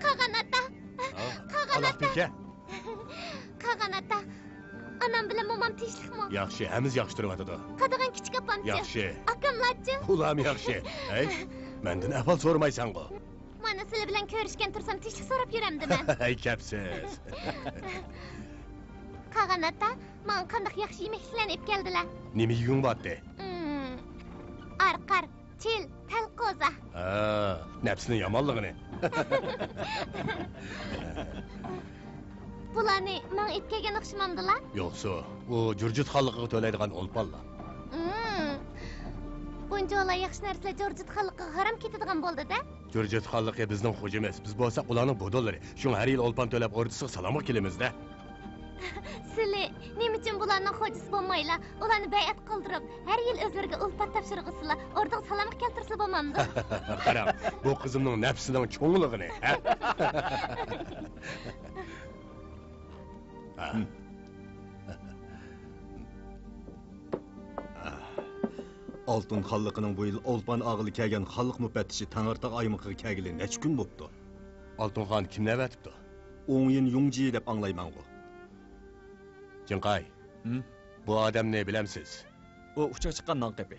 Qağan ata. Qağan ata. Alaqtike. Qağan ata. Anam bilan momam tinchlikmi? Yaxshi, hamiz yaxshi turibdi. Qadag'an kichik opamchi. Yaxshi. Akamlarchi. Ulam yaxshi. Hey, mendan ahvol so'ramaysan-ku. Mana sizlar bilan ko'rishgan tursam tinchlik so'rab yuramdi men. Hey, kapsiz. Qağan ata, men qanday yaxshi yemeklarni ep keldilar. Nima yeying botdi? Arqar, chil, talqoza. Nafsini yomonligini. Bularni men ep kelgan o'xshamamdilar? Yo'qsa, u Jurjit xalqiga to'laydigan o'lpanlar. Buncha yaxshi narsalar Jurjit xalqiga harom ketadigan bo'ldi-da. Jurjit xalqi bizning xo'jamiz. Biz bo'lsak ularning bodolari. Shun har yil o'lpan to'lab o'rdisiga salomga kelamiz-da. Sizlar nima uchun bularning xo'jasi bo'lmaylar? Ularni bay'at qildirib, har yil o'zlariga o'lpan topshirg'isizlar, o'rdaga salomga keltirsa bo'lmamdi. Qarang, bu qizimning nafsining cho'ngligini, ha? Altın xalqının bu yıl Olpan ağılı kelgen xalq müfettişi Tanırtaq aymıqı kelgili neç gün boptu? Altınxon kimni avatibdi? O'ngyin Yungji deb anglayman go. Jinqay. Bu odamni bilamsiz? O uçak chiqqan Nanqepi.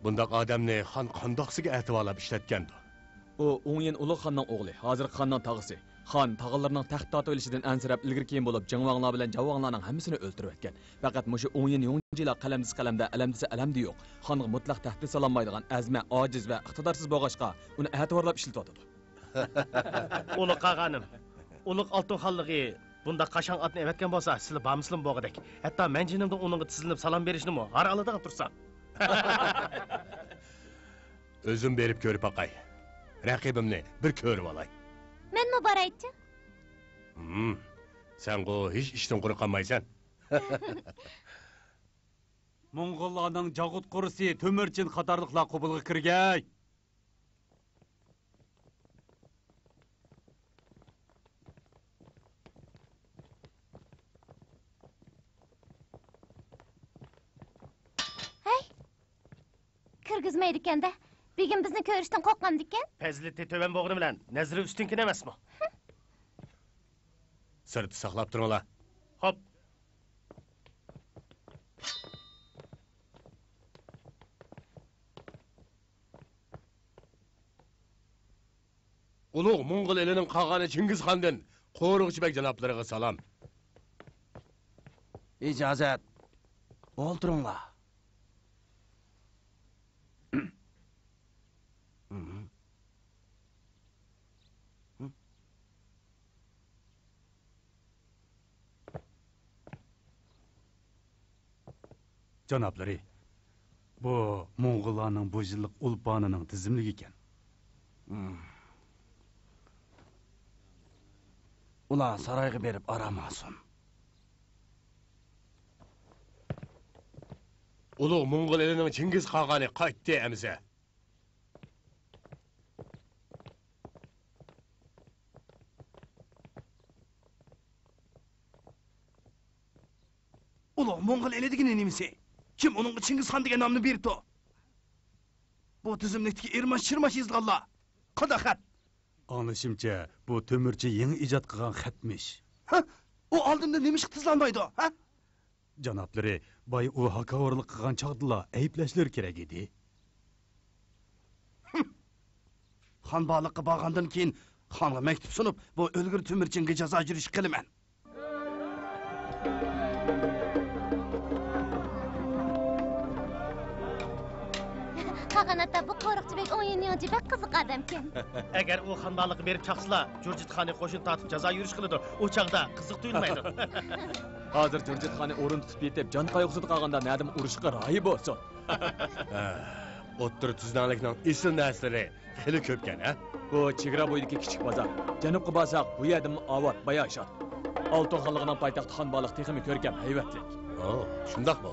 Bundaq odamni xon qandoqsiga ativolab ishlatgandi. O O'ngyin Ulug' xonning o'g'li, hozir xonning tog'isi. Xon tog'alarining taxt tortib olishidan ansirab ilgari keyin bo'lib, Jingvanglar bilan Javanglarning hammasini o'ltirib o'tgan. Faqat mushu O'ngyin Yungjilar qalamdis qalamda, alamdisa alamda yo'q. Xonga mutlaq tahdid solanmaydigan azma, ojiz va iqtidorsiz bo'lg'achqa uni ativorlab ishlatadi. Ulug' qag'anim, Ulug' Oltin xonligi bunda qashang atni evatgan bo'lsa, sizlar bamislim bo'g'idek. Hatto men jinimda uningga tizilib salom berishnimi har aladigan tursam. O'zim berib ko'rib boqay. Raqibimni bir ko'rib olay. Men muborakchi. Sen bu hiç işten kuru kalmaysan. Moğollarning Jag'ut qurusi To'mirchin qatorliqlar qubulga kirgay. Hey. Kirgizmaydi ekan-da. Begim bizni ko'rishdan qo'rqqan ekan. Fazilati töven bo'g'ini bilan nazri ustunkin emasmi? Sırtı saqlab turinglar. Hop. Ulug' Mo'ng'ul elining qag'ani Chingizxondan Qo'rg'chibek janoblariga salom. İcazet. O'ltiringlar. Janoblari, bu Mo'ng'ullarning bu yillik ulponining tizimligi ekan. Ular saroyga berib aramasin. Ulug' Mo'ng'ul elining Chingiz qag'ani qaytdi amza. Ulug' Mo'ng'ul eli degani nimasi? Kim onun Chingizxon degan nomni berdi? Bu tizimlikdagi irmash shirmash yozganlar. Qada xat. Anlashimcha, bu To'mirchi yangi ijod qilgan xatmish. Ha? O oldinda nima ish tizlanmaydi, ha? Janoblari, boy u hakavorlik qilgan chaqdilar ayblashlar kerak edi. Xon baliqqa borgandan keyin xonga maktub sunib, bu o'lgur To'mirchinga jazo jirish qilaman. Qag'an ata, bu Qo'rg'chibek o'yinning jibak qiziq odamkan. Agar u xonbaliqni berib chaqsizlar, Jurjitxonni qo'shin tortib jazo yurish qiladi. O chaqda qiziq tuyulmaydi. Hozir Jurjitxonni o'rin tutib yetib, jon qayg'usida qolganda nadim urushga royi bo'lsin. O'ttir tuzdanlikning esil naslari xili ko'pkan, ha? Bu chegara bo'yidagi kichik bozor. Janubga borsak, bu yerda avod bayashot. Oltin xalqining poytaxti Xonbaliq texmi ko'rkam, hayvatlik. Shundaqmi?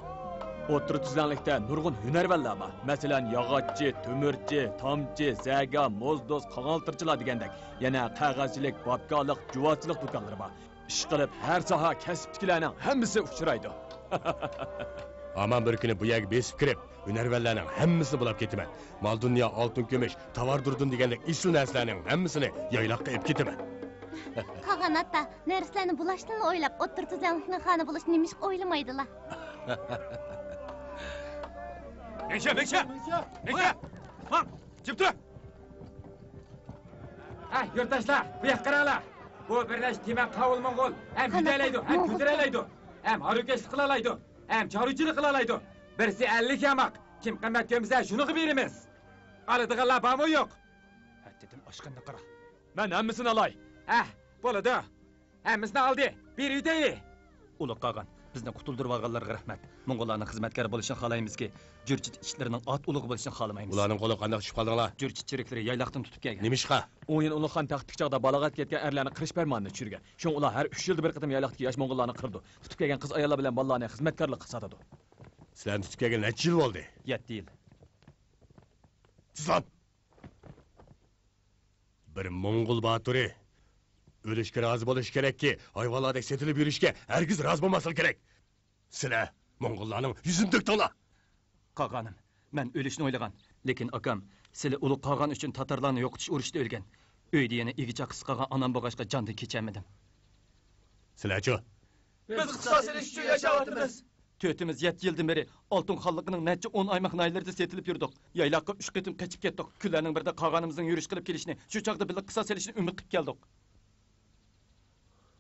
O'ttir tuzdanlikda nurg'un hunarvanlar bor. Masalan, yog'ochchi, to'mirchi, tomchi, zaga, mozdoz, qog'altirchilar degandek, yana qog'ozchilik, bobkorlik, juvochilik do'konlari bor. Ish qilib har soha kasbchilarning hammasi uchraydi. Aman bir kuni bu yerga besib kirib, hunarvanlarning hammasini bulab ketaman. Mol dunyo, oltin kumush, tovar durdun degandek isl narsalarning hammasini yayloqqa olib ketaman. Qolgan ata, narsalarni bulashdan o'ylab, o'ttir tuzanlikning xoni bo'lish nimish o'ylamaydilar. Menşe! Lan, jim tur! Yurttaşlar, bu yoqqa qaranglar. Bu birlash teman qavul Mo'ng'ul. Ham yudalaydi, ham kuziralaydi. Ham harukesh qilalaydi. Ham choruvchilik qilalaydi. Birisi 50 yamoq. Kim qimmat ko'msa, shuni qilib beramiz. Qaradig'anlar bormi yo'q? Dedim aşkınla qara. Men hammasini olay. Bo'ladi. Hammasini oldi. Bir yutaylik. Uluq qağan, bizni qutuldirib olganlarga rahmat. Mo'ng'ullarning xizmatkari bo'lishini xohlaymizki, Jurchit ishlarining ot ulug' bo'lishini xohlamaymiz. Ularning qo'li qanday tushib qoldinglar? Jurchitchiliklari yayloqdan tutib kelgan. Nimishqa? 10 yil Ulug'xon taxtga chog'da balog'at ketgan erlarni qirish farmonini tushirgan. Shun ular har 3 yilda bir qatam yayloqdagi yosh Mo'ng'ullarni qirdi. Tutib kelgan qiz ayollar bilan bolalarni xizmatkorlikqa sotadi. Sizlarni tutib kelgan necha yil bo'ldi? 7 yil. Tizlan! Bir Mo'ng'ul baturi o'lishga rozi bo'lish kerakki, hayvonlardek setilib yurishga hargiz rozi bo'lmaslik kerak. Sizlar Mo'ng'ullarning yuzini to'kdinglar. Qağanım, men o'lishni o'ylagan, lekin akam, sizlar uluq qağan uchun tatarlarni yo'qotish urushida o'lgan. Uyda yana egicha qiz qolgan onam bo'g'ashqa jondan kechamadim. Sizlarchi? Biz qisos ilish uchun yashayapmiz. To'timiz 7 yildan beri Oltin xonligining necha 10 oymoq naylarida setilib yurdik. Yayloqqa 3 qatim qochib ketdik. Kunlarning birida qağanimizning yurish qilib kelishini, shu chaqda birga qisos ilishni umid qilib keldik.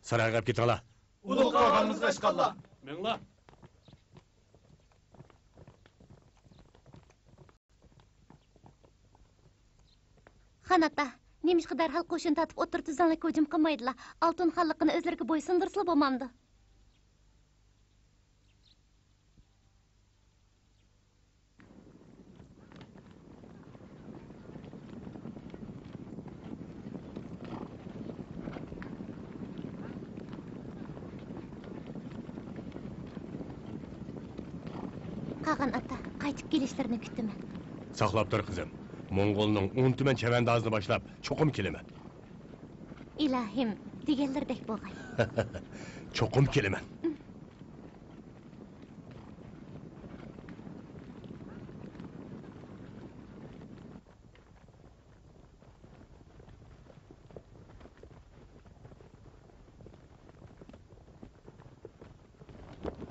Sarayga ketinglar. Uluq qağanimizga ishqallar. Minglar. Xanata, nemishqa darhol qo'shin tatib o'ttir tuzanlikka hujum qilmaydilar. Oltin xonliqini o'zlariga bo'ysundirsizlar bo'lmamdi. Qag'an ata, qaytib kelishlarini kutaman. Saqlab tur qizim. Mo'ng'ulning 10 tuman chavandozini boshlab cho'qim kelaman. Ilohim, deganlardek bo'lg'ay. Cho'qim kelaman.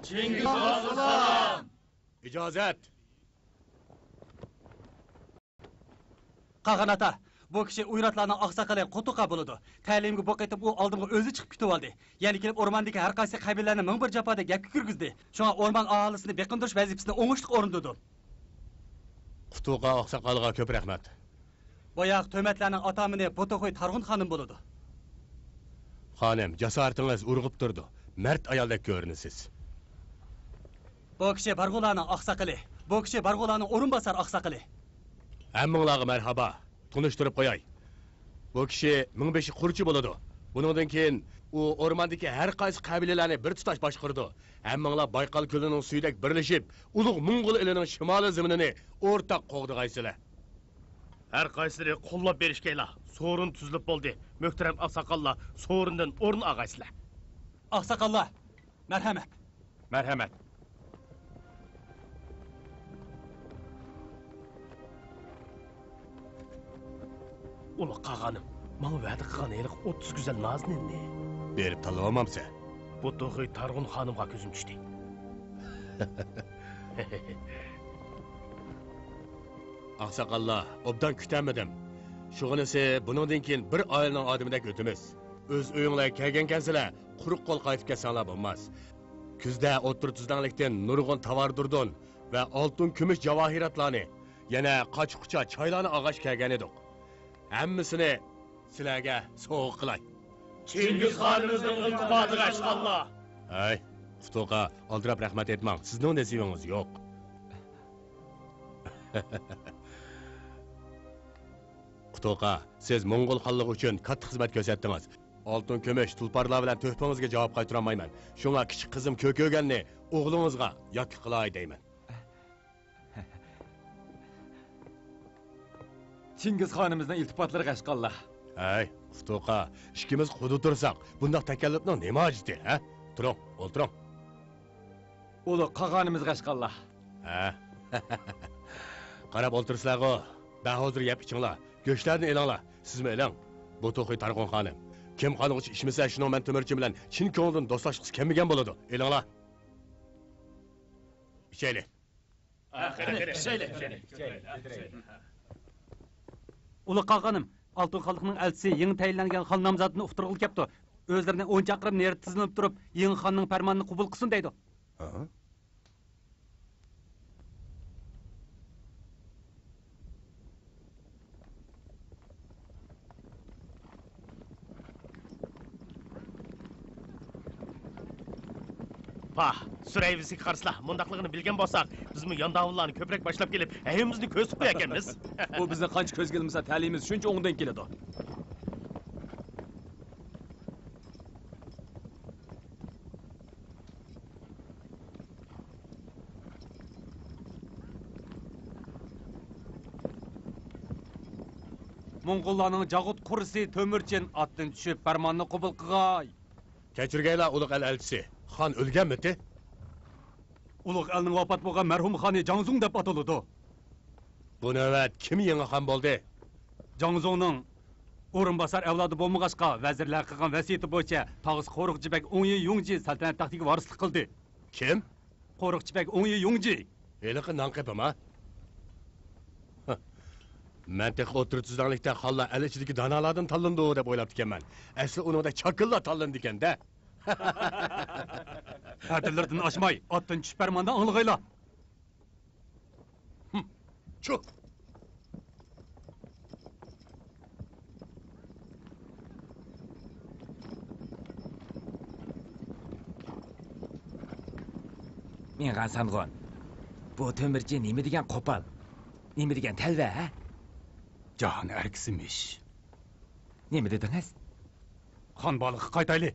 Chingiz Xon! İcazet. Qağan ata, bu kishi uyratlarning oqsoqoli Qutuqa bo'ladi. Ta'limga bu qaytib u oldimga o'zi chiqib ketib oldi. Yana kelib o'rmondagi har qaysi qabilalarni ming bir jafoda gapga kirgizdi. Shunga o'rmon aholisini beqindirish vazifasini o'ngishli o'rindadi. Qutuqa oqsoqolga ko'p rahmat. Boyaq to'matlarning otamini Boto'xo'y Targ'un xonim bo'ladi. Xonim, jasoratingiz urg'ib turdi. Mard ayoldek ko'rinasiz. Bu kishi Barg'ularning oqsoqoli. Bu kishi Barg'ularning o'rinbosar oqsoqoli. Hammanglarga marhaba. Tunishtirib qo'yay. Bu kishi mingbeshi qurchi bo'ladi. Buningdan keyin u o'rmondagi har qaysi qabilalarni bir tutash boshqardi. Hammanglar Bayqal ko'lining suyidek birlashib, ulug' Mo'ng'ul elining shimoliy zaminini o'rtaq qo'g'dig'aysizlar. Har qaysilari qo'llab berishgaylar. So'rin tuzilib bo'ldi. Muhtaram oqsoqollar, so'rindan o'rin olg'aysizlar. Oqsoqollar, marhamat. Marhamat. Uluq qağanım, mana va'da qilgan eliq 30 go'zal nozinni Berib tanlayolmamsa. Bu To'g'ri Targ'un xonimga ko'zim tushdi. Oqsoqollar, obdan kutanmadim. Shug'inisi buningdan keyin bir oilaning odamidek o'timiz. O'z uyinglarga kelgankansizlar, quruq qo'l qaytib kelsanglar bo'lmas. Kuzda o'ttir tuzdanlikdan nurg'un tavardurdun va oltin kumush javohiratlarni, yana qochqucha choylarni og'ash kelgan edik. Hammasini sizlarga sovg'a qilay. Chingiz xonimizning iltifotiga ishqallar. Ay, Qutuqa, oldirab rahmat etmang. Sizning nasibangiz yo'q. Qutuqa, siz Mo'ng'ul xonligi uchun katta xizmat ko'rsatdingiz. Oltin kumush tulparlar bilan tuhfangizga javob qaytara olmayman. Shunga kichik qizim ko'ko'ganni o'g'lingizga yotki qilay deyman. Chingiz xonimizning iltifotlariga ishqallar. Ay, Qutuqa, ikkimiz qudu tursak, bundaq takallufning nima hojati, ha? Turing, o'tiring. Ulu qağanımız qaşqalla. Ha. Qarab o'tirsizlar-ku. Ben hozir yap ichinglar. Go'shtlarni elinglar. Sizmi eling? Bu to'qi Tarqon xonim. Kim qanig'icha ishmasa, shuni men Temirchi bilan chin ko'ngildan do'stlashqisi kelmagan bo'ladi. Elinglar. İçeyli. Ulu qağanım, Altın xalqının elçisi yeni tayinlangan xan namzatını uqtirg'il kepti. O'zlarini 10 chaqirim neri tizilib turib, yeni xanning farmonini qabul qilsin deydi. Pah, süreyvisi qarsılar, mundaqlığını bilgen bolsak, bizmi yandavullarını köprek başlap gelip, evimizni köz qo'ya ekanmiz. Bu bizni qancha ko'z kelmasa, ta'limimiz shuncha o'ngdan keladi. Moğollarning Jag'ut qurisi Temirchin atdan tushib farmonni qabul qilg'ay. Kechirgaylar ulug' el elchisi. Xon o'lganmidi? Ulug' elning vafot bo'lgan marhum xoni Jangzung deb ataladi. Bu navbat kim yangi xon bo'ldi? Jangzungning o'rinbosar avlodi bo'lmag'achqa vazirlar qilgan vasiyati bo'yicha Tog'is Qo'riqchibek O'ngyi Yungji saltanat taxtiga varislik qildi. Kim? Qo'riqchibek O'ngyi Yungji. Eliqi nanqipima? Men tek o'tirtizdanlikda xonlar el ichidagi donalardan tanlandi deb o'ylab ekanman. Asli uningda chakillar tanlandi ekan-da. Ta'tillardan oshmay, otdan tushib farmondan anglig'aylar. Chu. Men G'asamg'on. Bu Temirchi nima degan qo'pol? Nima degan talva, ha? Jahon erkisimish. Nima dedingiz? Xon balığı qaytayli.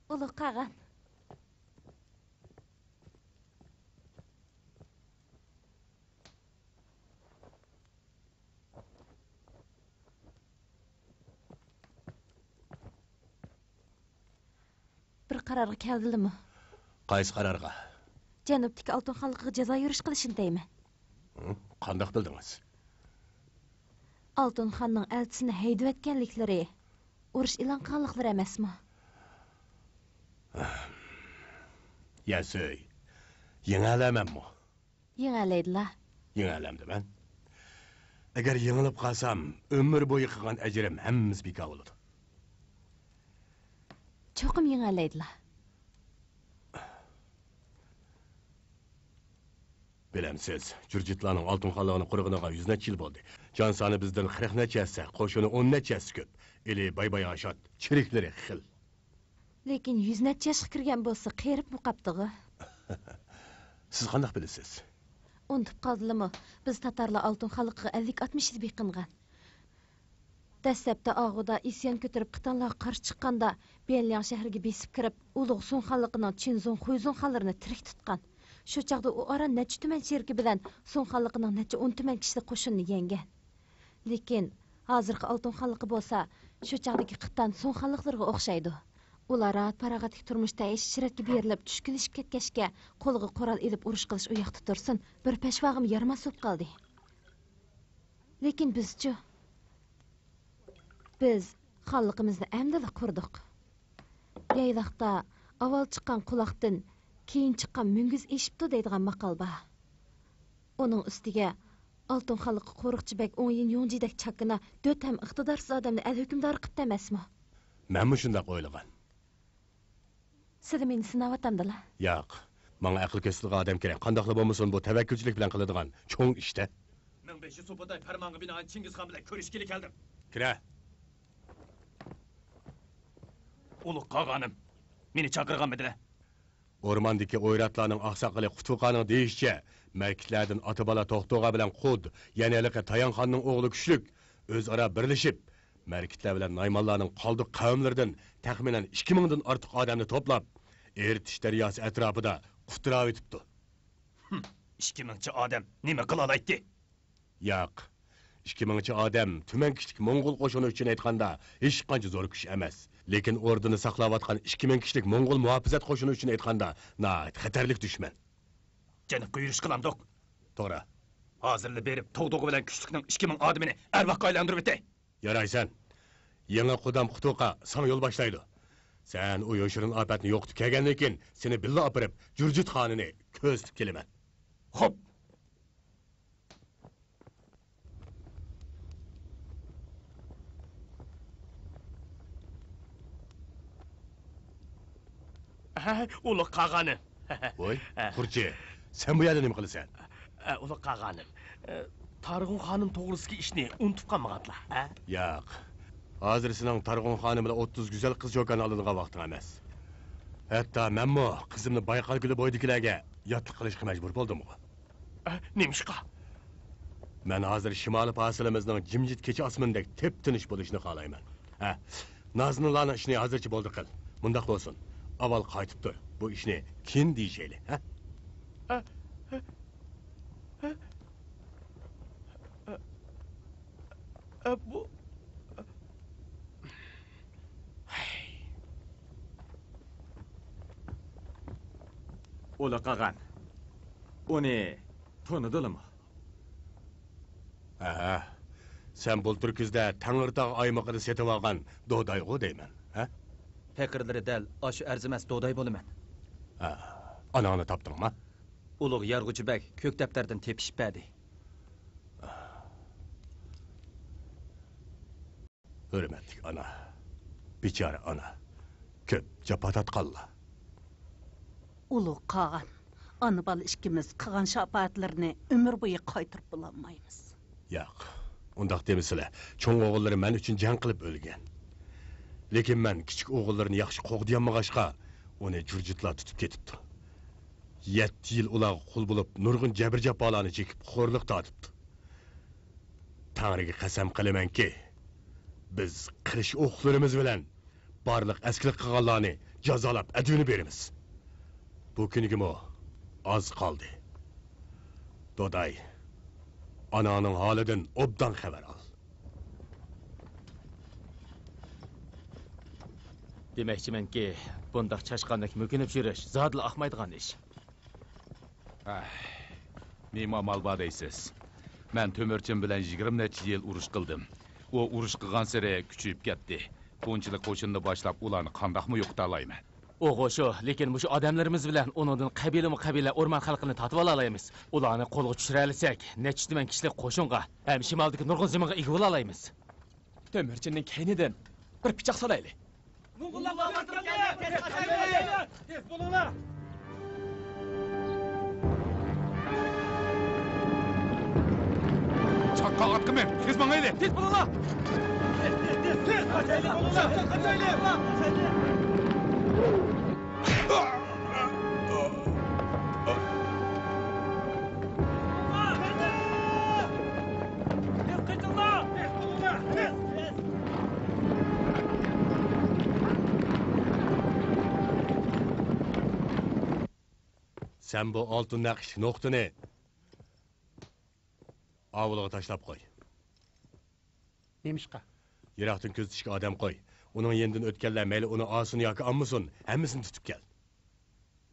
Ulu qağan. Bir qarorga keldingmi? Qaysi qarorga? Janubdagi Oltin xalqiga jazo yurish qilishini deyman. Qandoq bildingiz? Oltin xonning elchisini haydayotganliklari urush e'lon qilganliklari emasmi? Yasoy. Yengalamammi? Yengalaydilar. Yengalamdi men. Agar yengilib qolsam, umr bo'yi qilgan ajrim hammamiz bekor bo'ladi. Cho'qim yengalaydilar. Bilemsiz, Jurjitlarning oltin xonligini qurg'iniga 100 necha yil bo'ldi. Jon soni bizdan 40 nechasi, qo'shini 10 nechasi ko'p. Eli bay ashot, chiriklari xil. Lekin 100 necha yoshga kirgan bo'lsa, qerib muqabtig'i. Siz qanday bilasiz? Unutib qoldingmi? Biz tatarlar oltin xalqiga 50-60 yil beqingan. Dastlabda Og'uda isyon ko'tarib qitanlar qarshi chiqqanda, Benliang shahriga besib kirib, ulug' Sun xalqining Chinzong, Xuizong xonlarini tirik tutgan. Shu chaqda u ara necha tuman sherki bilan Sun xalqining necha 10 tuman kishilik qo'shinni yengan. Lekin hozirgi oltin xalqi bo'lsa, shu chaqdagi qitan Sun xalqlariga o'xshaydi. Ular rahat parag'atlik turmushda shiratga berilib, tushkunlashib ketgachga, qo'liga qurol ilib urush qilish u yoqda tursin, bir peshvag'im yarmas bo'lib qoldi. Lekin biz-chi? Biz xalqimizni amdila qurdik. Yaylaqda avval chiqqan quloqdan keyin chiqqan mungiz eshibdi deydigan maqol bor. Uning ustiga oltin xalqi qo'riqchibek O'ngyin Yongjidek chakina 4 ham iqtidorsiz odamni el hukmdor qilib emasmi? Menmi shunday o'ylagan? Sizlar meni sinayotamdilar. Yo'q, menga aql kesilgan odam kerak. Qandoqla bo'lmasin bu tavakkülchilik bilan qiladigan cho'ng ishda. 1500 so'poday farmonga binoan Chingizxon bilan ko'rishgili keldim. Kira. Ulug' qog'anim, meni chaqirganmidilar? O'rmondagi o'yratlarning oqsoqoli Qutuqoning deyishicha, markitlardan ota-bola To'xto'g'a bilan Qud, yanaliqi Tayanxonning o'g'li kuchlik o'zaro birlashib, markitlar bilan Naymonlarning qoldiq qavmlaridan taxminan 2000 dan ortiq odamni to'plab, Ertish daryosi atrofida qutirib o'tibdi. 2000 odam nima qila oladi? Yo'q. 2000 odam tuman kichik Mo'ng'ul qo'shini uchun aytganda hech qancha zo'r kuch emas. Lekin ordini saqlayotgan 2000 kishilik Mo'ng'ul muhofizat qo'shini uchun aytganda, xatarlik dushman. Janubga yurish qilamdiq. To'g'ri. Hozirli berib Tog'dog'i bilan kuchlikning 2000 odamini arvoqqa aylantirib o'tay. Yaraysan. Yangi qudam Xutoqa sana yo'l boshlaydi. Sen u yoshirin ofatni yo'qitib kelgandan keyin seni billa opirib, Jurjit xonini ko'zitib kelaman. Xo'p. Ulug' qag'anim. Voy, Qurchi, sen bu yerda nima qilasan? Ulug' qag'anim. Targ'un xonim to'g'risidagi ishni unutib qolmaganlar. Yo'q. Hozir sening Targ'un xonim bilan 30 go'zal qiz jo'kan olingan vaqting emas. Hatto menmi qizimni Bayqal guli bo'yidagilarga yotliq qilishga majbur bo'ldim. Nemishqa? Men hozir shimoliy fosilimizning jimjit kecha osmondek tep-tinish bo'lishini xohlayman. Naznullarning ishini hozircha bo'ldi qil. Mundaq bo'lsin. Avval qaytib tur. Bu ishni kim deyishayli, ha? Bu Ula qag'an. Uni tanidilmi? Sen bultur kuzda Tangirtog' aymog'ida setib olgan Do'dayg'u deyman, ha? Pekirlari dal aşı arzimas Do'day bo'laman. Anani topdingmi? Ulug' yarg'uchi bek ko'k daftardan tepishib berdi. Hürmetlik ana. Bichara ana. Ko'p jafo tatqanlar. Ulug' qag'an, ana bola ikkimiz qilgan shafoatlarini umr bo'yi qaytarib bo'lolmaymiz. Yo'q, undaq demisizlar. Cho'ng o'g'illari men uchun jang qilib o'lgan. Lekin men kichik o'g'illarini yaxshi qo'g'diyolmag'achqa, uni jurjitlar tutib ketibdi. 7 yil ular qul bo'lib, nurg'un jabr jafolarni chekib, xo'rliq tortibdi. Tangriga qasam qilamanki, biz qilish o'qlarimiz bilan barliq asklik qilganlarni jazolab aduni beramiz. Bu kunigimi oz qoldi. Do'day, ananing holidan obdan xabar ol. Demakchimanki, bundaq chashqandek mukinib yurish zodla ahmaydigan ish. Nima mal bor deysiz? Men Tömürchin bilan 20 necha yil urush qildim. U urush qilgan sari kuchayib ketdi. Bunchilik qo'shinni boshlab ularni qandoqmi yo'qita olayman? O'g'o shu, lekin mushu odamlarimiz bilan uningdan qabila o'rmon xalqini tatib olaymiz. Ularni qo'lga tushira olsak, necha tuman kishilik qo'shinga, ham shimoldagi nurg'un zaminga ega bo'la olamiz. Tömürchinning kaynidan bir pichoq solaylik. Tez bo'linglar. Chaqqa atqimim, tez mangayli. Tez bo'linglar. Tez. Qachayli bo'linglar. Qachayli. Sen bu oltin naqsh nuqtini avluga tashlab qo'y. Nemishqa? Yiroqdan kuzatishga odam qo'y. Uning yendan o'tganlar mayli uni olsin yoki olmasin, hammasini tutib kel.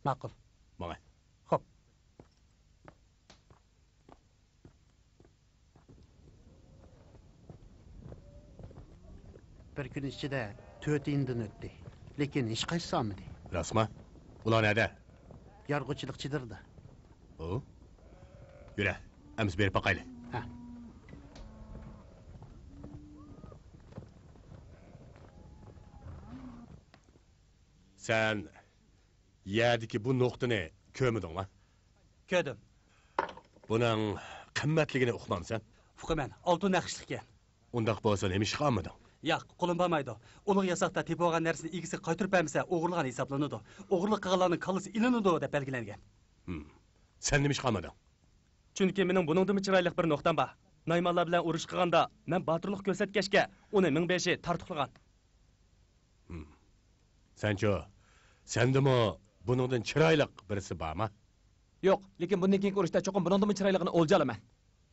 Ma'qul. Mana. Xo'p. Bir kun ichida 4 yildan o'tdi. Lekin hech qaysi olmadi. Rasma? Ular nerede? Yarg'uchilikchidirdi. O? Yürü, emiz berip bakaylı. Ha. Sen yerdeki bu noktunu kömüdün lan? Ködüm. Bunun kımmetligini uqmam sen? Fuqaman, oltin naqshlikka. Undaq bo'lsa nima ish qilmading? Yo'q, qo'lim bormaydi. Ulug' yasoqda tepib olgan narsani egisi qaytarib bermasa, o'g'irlagan hisoblanadi. O'g'irlik qilganlarning kallasi ilinadi deb belgilangan. Sen nima ish qilmading? Chunki mening buningdan chiroyli bir nuqtam bor. Naymanlar bilan urush qilganda men botirlik ko'rsatgachga uni mingbeshi tartiqlagan. Sencho, sendimi buningdan chiroyli birisi bormi? Yo'q, lekin bundan keyingi urushda cho'qim bundan chiroyligini o'lja olaman.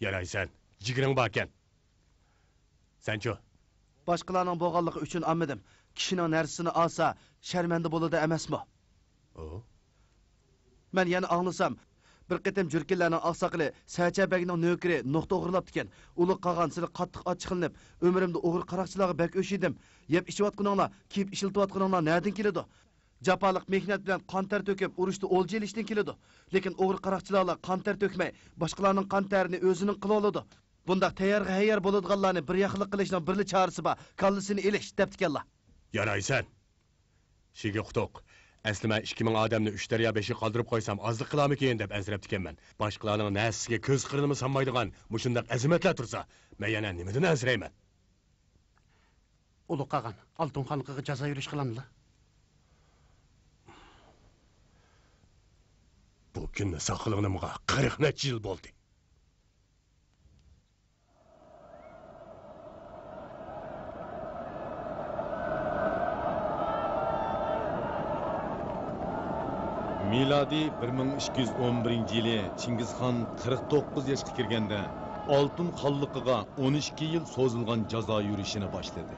Yaraysan, jigiring borkan. Senchu? Boshqalarning bo'lganligi uchun olmadim. Kishining narsasini olsa, sharmanda bo'ladi emasmi? Men yana anglasam, bir qitim jurkinlarning oqsoqili Sachabagning nökri nuqta o'g'irlabdi ekan. Ulug' qolgan sili qattiq ochiqlanib, umrimda o'g'ir qaroqchilarga bak o'shidim. Yeb ishiyotganinglar, kiyib ishiltiyotganinglar nerdan keladi? Japalik mehnat bilan qon ter to'kib, urushda o'lja ilishdan keladi. Lekin o'g'ir qaroqchilarlar qon ter to'kmay, boshqalarning qon terini o'zining qila oladi. Bundaq tayyorga hayyor bo'ladiganlarni bir yaxliq qilishning birli chorasi bor. Kallasini ilish debdikanlar. Yaraysan. Shiga qutuq. Asli men 2000 odamni 3 daryo 5'i qoldirib qo'ysam, ozliq qilamikin deb azrab ekanman. Boshqalarning nasiga ko'z qirinimi sanmaydigan mushundaq azimatlar tursa, men yana nimadan azrayman? Ulug' qag'an, Oltin xalqiga jazo yurish qilamizlar. Bu kunni saqlığınımğa 40 neçə yıl bo'ldi. Miladi 1211-yili Chingizxon 49 yoshga kirganda Oltin xonliqiga 12 yil so'zilgan jazo yurishini boshladi.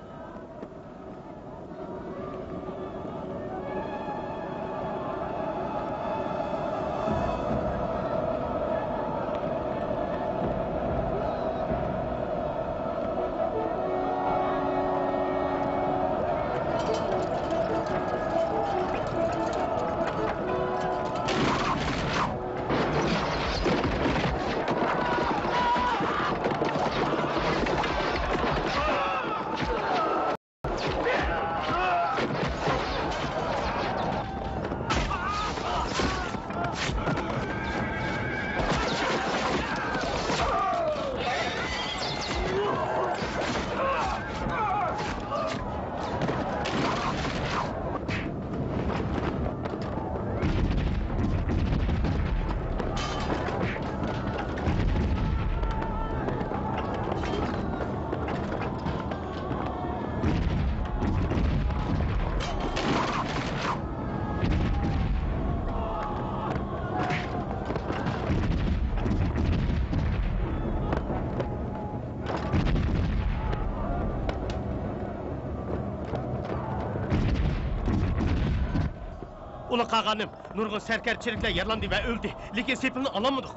Ulu qağanım, nurgun serkerçilikle yaralandı ve öldü. Lekin sepilini alamadık.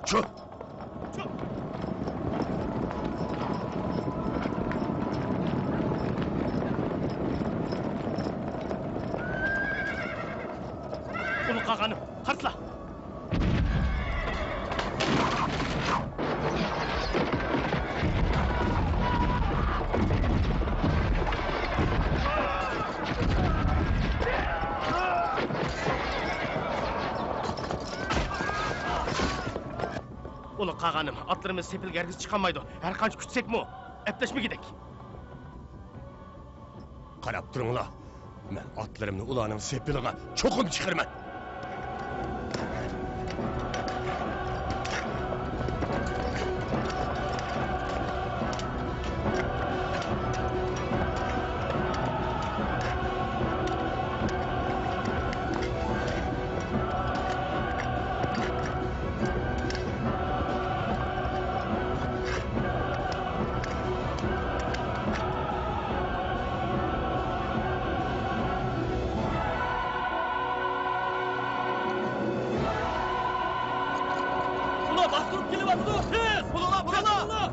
Çöp! Çöp! Ulu qağanım, kartla! Ulu qağanım, atlarımız sepil gergisi çıkamaydı. Her kanç kütsek mi? Epleşme gidek. Qarab durunglar. Men atlarımni ulanın sepiline çokum çıkarman. Bastırıp geliyor, dur! Tez! Bulunla, bulunla!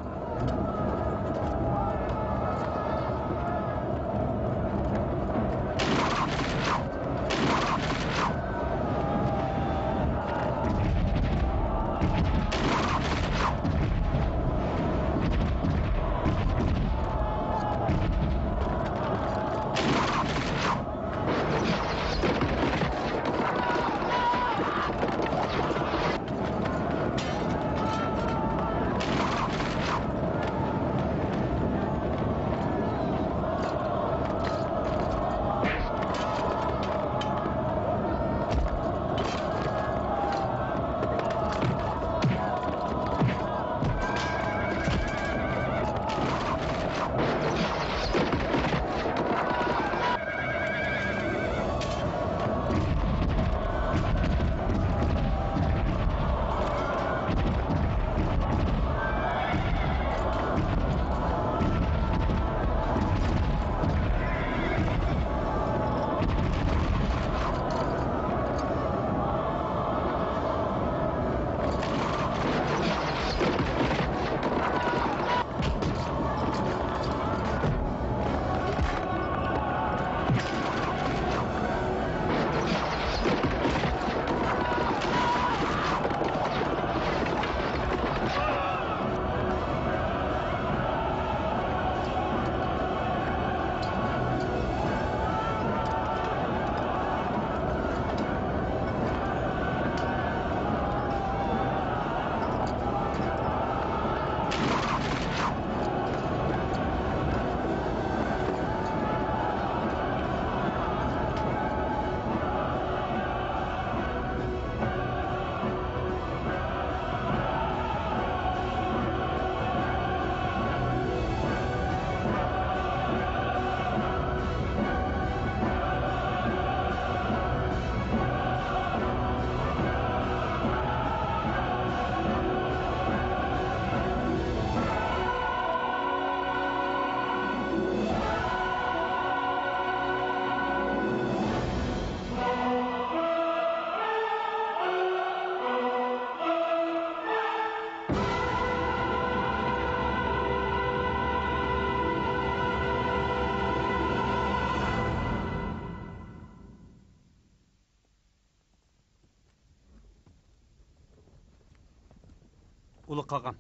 Ulu qağan,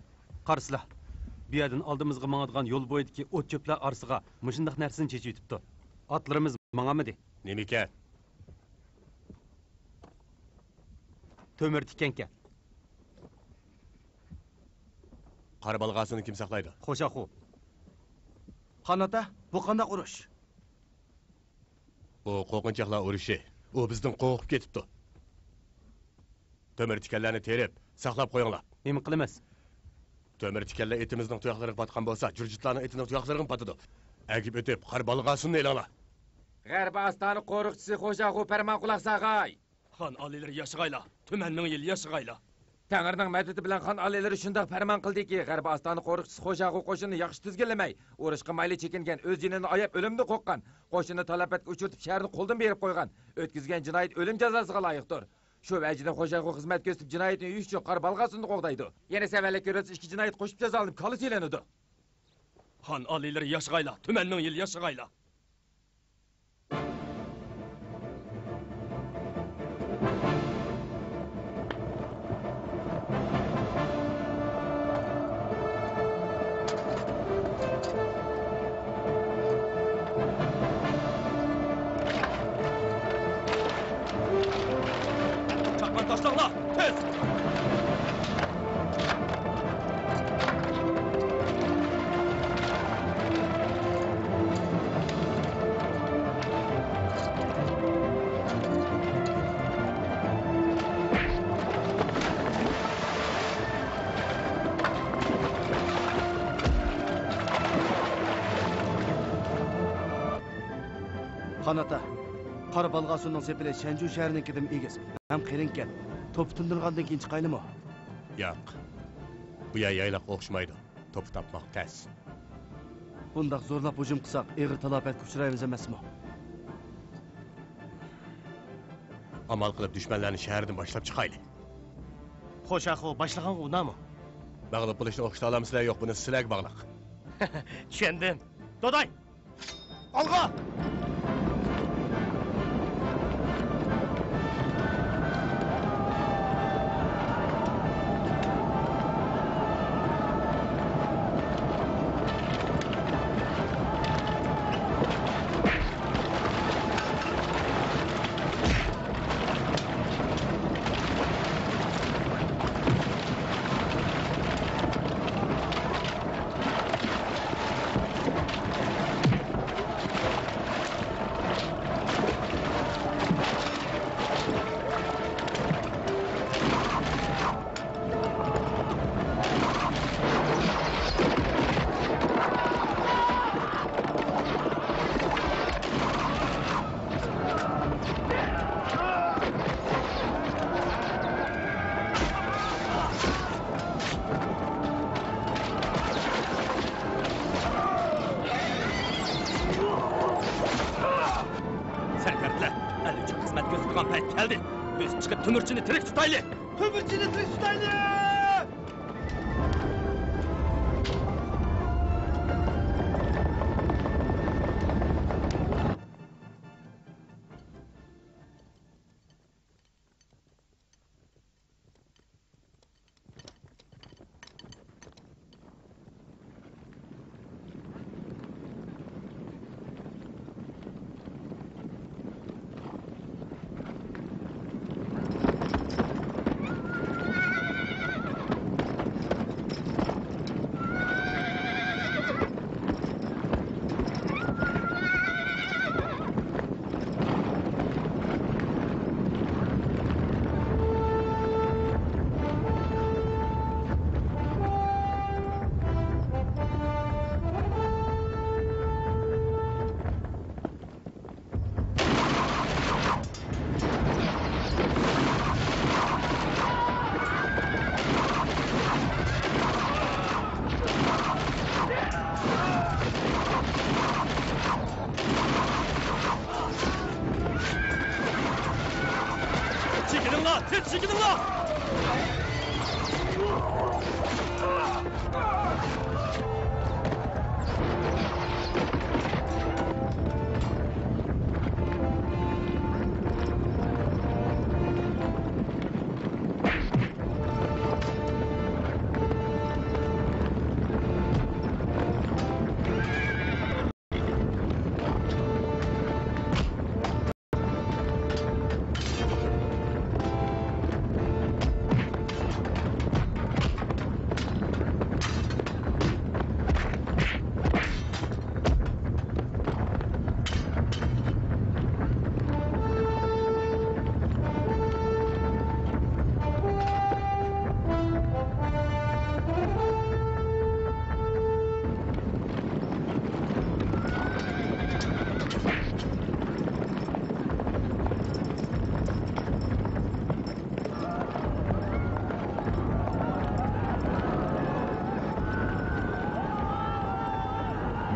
qarısıla. Bu yerden aldığımızga mağadigan yol boyidagi o't çöpler arasıga muşundaq narsani chechib yetibdi. Atlarımız mağamidi. Nemikan? Tömür tikenke. Qara balg'asini kim saqlaydi? Xo'shaxu. Qanota, bu qandaq urush? Bu qo'rqinchoqlar urushi. U bizdan qo'rqib ketibdi. Tömür tikanlarni terib, saqlab qo'yinglar. Nima qilamiz? Tömür tikanlar etimizning tuyoqlariga patgan bo'lsa, jurjitlarning etining tuyoqlariga patadi. Agib o'tib, qara balg'asini elanglar. G'arbi Astani qo'riqchisi Xo'jaxu Farmon quloq saqay. Xon alilar yashag'aylar. Tuman 1000 yil yashag'aylar. Tangirning madadi bilan xon alilari shunday farmon qildiki, G'arbi Astani qo'riqchisi Xo'jaxu qo'shinni yaxshi tizginlamay, urushga mayli chekingan, o'z jinini oyab o'limni qo'rqqan, qo'shinni talafotga uchirtib shaharni qo'ldan berib qo'ygan, o'tkazgan jinoyat o'lim jazosiga loyiqdir. Shu vajidan Xo'jaxu xizmat ko'rsatib jinoyatni yuyish uchun qor balg'asini qo'g'daydi. Yana savallik ko'rsa ikki jinoyat qo'shib jazolanib qolish e'lanidi. Xon alilar yashag'aylar. Tuman 1000 yil yashag'aylar. Taşlanlar, tez! Qanota, qara balg'asının sepili Shanju shahrininkidan egiz. Ham qirinkan. To'p tindirgandan keyin chiqaylimi? Yo'q. Bu yer yaylaq o'xshamaydi. To'p topmoq tez. Bundaq zo'rlab hujum qilsak, eg'ir talafotga uchraymiz emasmi? Amal qilib dushmanlarni shahardan boshlab chiqaylik. Xo'shaxu boshlagan unami? Mag'lub bo'lishni o'qishda olamizlar yo'q, buni sizlarga bog'liq. Tushundim. Doday! Olg'a! Geldi. Biz çıkıp tümürçünü tirik tutaylı. Tümürçünü tirik tutaylı! Çekilin lan!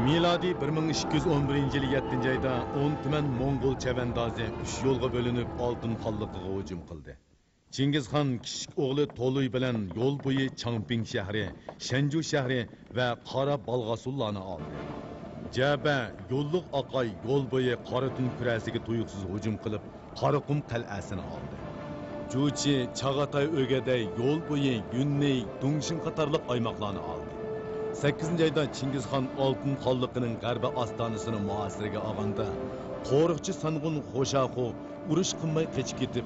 Miladi 1211 yılı 7. ayda 10 tümen Mongol çevendazi 3 yolga bölünüp Altın Xallıqıga hücum qildi. Chingizxon kichik o'g'li Toluy bilan yo'l bo'yi Changping shahri, Shanju shahri va Qora Balg'asullarni oldi. Jaba yo'lliq Aqay yo'l bo'yi Qoratun kurasiga tuyuqsiz hücum qilib, Qoraqum qal'asini oldi. Juchi Chag'atay o'gaday yo'l bo'yi Yunney, Dungshin qatorliq oymoqlarni oldi. 8. ayda Chingizxon Oltin Xallıqının g'arbi ostonasini muosiraga olganda, qo'riqchi Sangun Xo'shaxo urush qilmay qochib ketib,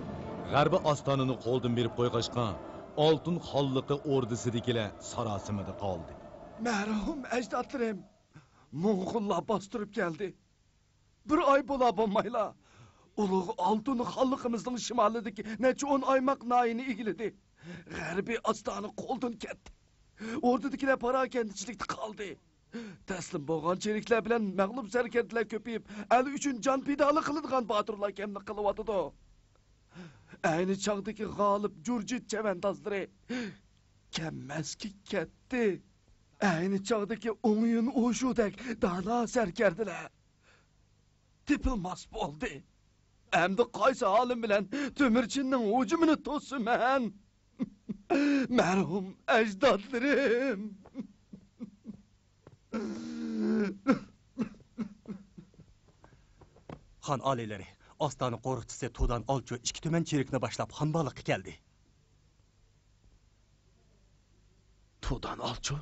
g'arbi ostonani qo'ldan berib qo'yg'ashqa, Oltin Xallıqi ordisidagilar sarosimida qoldi. Merhum ecdatlarım, Moğollar bastırıp geldi. Bir ay bola bombayla, Uluğ Altın Xallıqımızın şimalideki neçe 10 aymak nayini ilgiledi. G'arbi ostoni qo'ldan ketdi. Ordudagilar parakendicilikda qoldi. Taslim bo'lgan cheriklar bilan mag'lub sarkardalar ko'payib, ali uchun jon pidoli qiladigan botirlar kamlik qilyotdi. Ayni chog'dagi g'olib Jurjit chavandozlari kammaski ketdi. Ayni chog'dagi o'yin o'shudek dana sarkardalar tepilmas bo'ldi. Endi qaysi holim bilan Temirchinning hujumini to'siman? Merhum ecdatlarım. Xan alileri, Astani qo'riqchisi Tudan Alcho 2 tuman cherikni boshlab xonbaliqqa keldi. Tudan Alcho?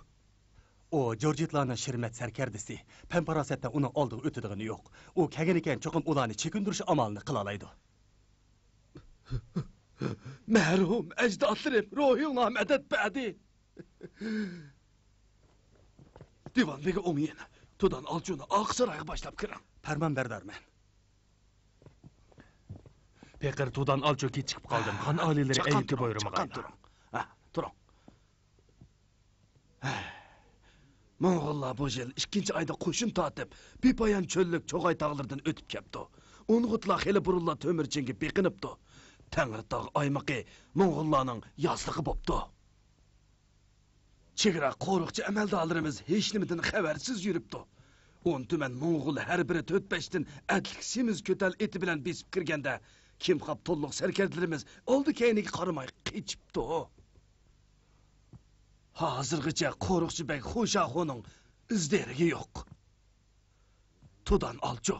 O Jorjitlarning shirmat sarkardisi, pamparasatda uni oldiga o'tidigini yo'q. U kelgan ekan cho'qim ularni chekindirish amalini qila oladi. Merhum ecdatlarım, ruhuna medet berdi. Divan begi o'ngin, Tudan Alcho'ni Oqsaroyga boshlab kiring. Farmon berdarman. Pekir Tudan Alcho chiqib qoldim. Xon oliylari aytib buyurmagan. Turing. Ha, turing. Moğollar bu yıl 2. ayda qo'shin tortib, Pipayan cho'llik Cho'g'ay tog'laridan o'tib keldi. O'ng'utlar xeli burunlar Temirchinga beqinibdi. Tangirtog' aymaqi Moğollarning yozlig'i bo'pti. Chegara qo'riqchi amaldorlarimiz hech nimadan xabarsiz yuribdi. 10 tuman Moğol har biri 4-5 dan atlik semiz ko'tal eti bilan besib kirganda, kim qap to'liq sarkardalarimiz oldi keyniga qaramay qechibdi. Hozirgacha qo'riqchi bek Xo'shaxo'ning izlariga yo'q. Tudan Alcho,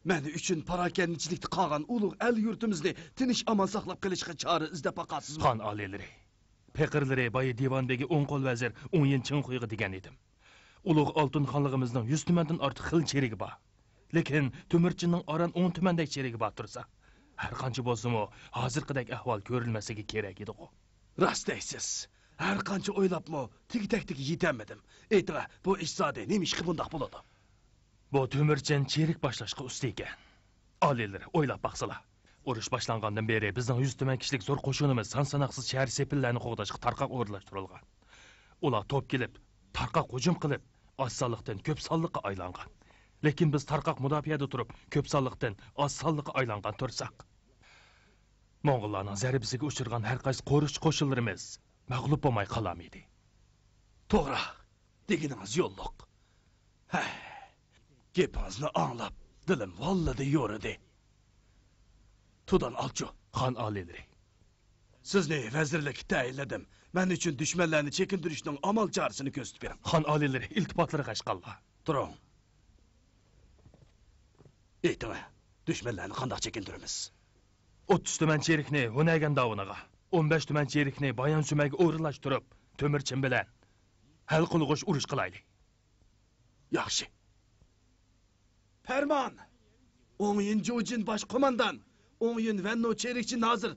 meni uchun parakendicilikda qolgan ulug' el yurtimizni tinch aman saqlab qilishga chora izlab baqasizmi? Xon oliylari, Pekirlari boyi divandagi 10 qo'l vazir 10 yin Chinxuyga degan edim. Ulug' Oltin xonlig'imizning 100 tumandan ortiq xil cherigi bor. Lekin Temirchinning oran 10 tumandek cherigi bor tursa, har qancha bo'lsa-mu, hozirgidek ahvol ko'rilmasligi kerak edi. Rost deysiz. Her qancha o'ylabmi, tig-taktiga yetamadim. Aytira, bu ish zodi nima ish bundoq bo'ladi? Bu Temirchin cherik boshlashga usta ekan. Oliylari o'ylab baqsalar. Urush boshlangandan beri bizning 100 tuman kishilik zo'r qo'shinimiz son-sanoqsiz shahar sepillarni qo'g'dashga tarqaq o'rlashtirilgan. Ular to'p kelib, tarqaq hujum qilib, oz sonliqdan ko'p sonliqqa aylangan. Lekin biz tarqaq mudofaada turib, ko'p sonliqdan oz sonliqqa aylangan tursak, Mo'g'ullarning zarbisiga uchirgan har qaysi qo'riqchi qo'shinlarimiz mag'lub bo'lmay qolamaydi. To'g'ri, deginimiz yo'lliq. Gapingizni anglab, dilim vallada yo'ridi. Tudan Alcho, Xon oliylari, sizni vazirlikka tayinladim. Men uchun dushmanlarni chekintirishning amal chorasini ko'rsatib bering. Xon oliylari, iltifotlari qashqalla. Turing. Ayting, dushmanlarni qanday chekintiramiz? 30 tuman cherikni Hunagan daviniga, 15 tuman cherikni Bayon sumaga o'rinlashtirib, Temirchin bilan hal qilg'ish urush qilaylik. Yaxshi. Ferman. 10-yinchi uchun bosh qo'mondan, 10-yin Vanno cherikchi Nozir,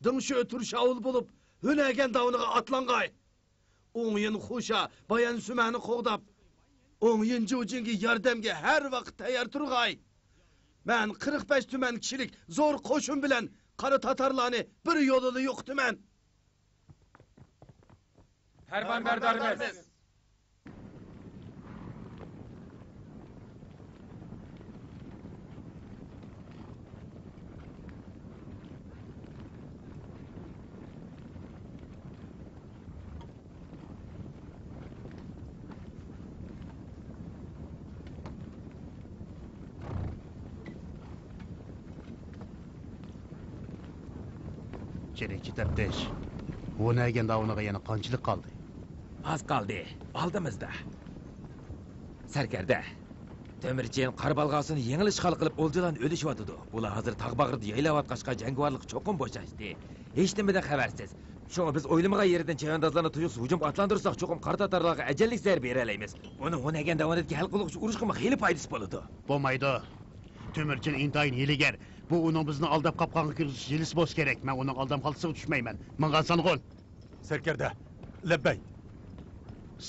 Dingsho Turshavul bo'lib, Hunagan daviniga atlangay. 10-yin Xo'sha Bayon sumani qo'g'dab, 10-yinchi uchunga yordamga har vaqt tayyor turg'ay. Men 45 tuman kishilik zo'r qo'shin bilan qora tatarlarni bir yo'lida yo'qtiman. Farmon berdorimiz. Çelikçi tepteş. O negen davanaga yana qanchalik qoldi? Az qoldi, oldimizda. Sarkarda. Temirchining qarbalg'asini yengil ishg'ol qilib o'ljadan o'lishyotidi. Bular hozir tog'bag'irda yaylayotqachqa jangovarlik cho'qin bo'shashdi. Hech nimadan xabarsiz. Shunga biz o'ylamagan yerdan chavandozlarni tuyuqsiz hujum atlantirsak, cho'qim qor tatarlarga ajallik zarba beralaymiz. Buni o'nagan davonidagi hal qiluvchi urushga xeyli foydasi bo'ladi. Bo'lmaydi. Temirchin intayin hiligar. Bu uning bizni aldab qapqonga kirg'izish jilis bo'lish kerak. Men uning aldam xaltisiga tushmayman. Menga salg'on. Sarkarda, labbay.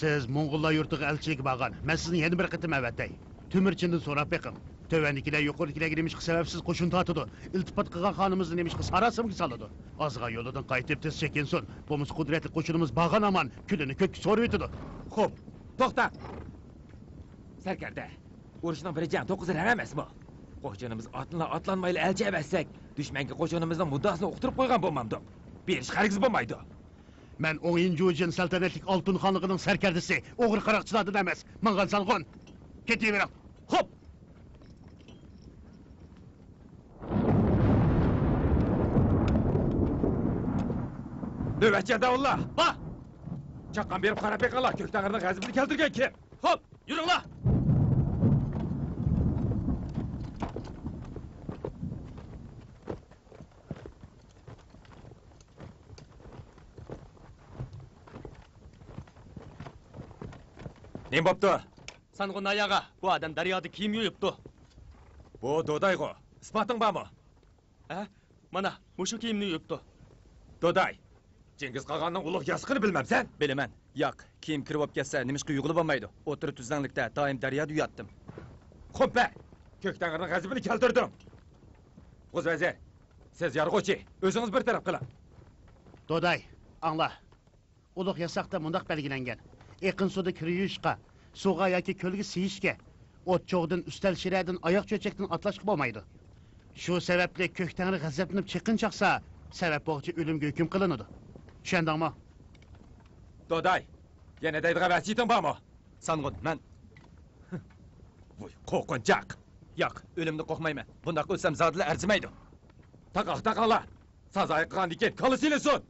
Siz Mo'ng'ullar yurtiga elchilik bo'lgan. Men sizni yana bir qitim avatay. Temirchindan so'rab beqim. Tövendikiler yuqoridagilarga nemishqa sababsiz qo'shin tortidi. Iltifot qilgan xonimizni nemishqa sarasimga soladi. Ozg'a yo'lidan qaytib tez chekinsin. Bo'lmasa qudratli qo'shinimiz bag'an aman kulini ko'kka so'rib yetidi. Xo'p, to'xta. Sarkarda, urushning bir jan 9 ran emasmi? Qo'shinimiz atlanmayli elchi emassak, dushmanga qo'shinimizning muddasini uqtirib qo'ygan bo'lmamdi. Berish hargiz bo'lmaydi. Men 10-Jujin saltanatlik Oltin xonligining sarkardasi, o'g'ir qaroqchilardan emas. Menga salg'on. Ketavering. Xo'p. Növbetçi davullar, bak! Çaqqan berip qarab beqanlar, Köktağır'ın g'azibini keltirgan kim? Hop, yuringlar! Ne bo'pti? Sanğun ayağa, bu adam daryoda kiyim yuyuptu. Bu Dodaygo, ispating bormi? Ha? Mana, mushu kiyimni yuyuptu. Doday, Cengiz Qag'onning ulug' yasqini bilmamsan? Bilaman. Yo'q, kiyim kirib olib ketsa, nimishqa yug'ilib olmaydi. O'tirib tuzlanlikda doim daryoda yuyatdim. Xo'p, Köktağır'ın g'azibini keltirdim. Qo'z vazir, siz yarg'uvchi, o'zingiz bir taraf qiling. Doday, angla. Ulug' yasaqda mundaq belgilangan. Eqin suvda kirishga, suvga yoki ko'lga siyishga, o't cho'g'dan ustal shiradan oyoq cho'chakdan atlashga bo'lmaydi. Shu sababli Köktağır g'azablanib chiqin chaqsa, sabab bo'yicha o'limga hukm qilinadi. Tushundingmi? Doday, yana deydigan vasiyating bormi? Sanğun, men Voy, qo'rqinchoq. yo'q, o'limni qo'rqmayman. Bundaq o'lsam zodlar arzimaydi. Taqaqlar. Sazoy qilgan ekan, qo'li silinsin.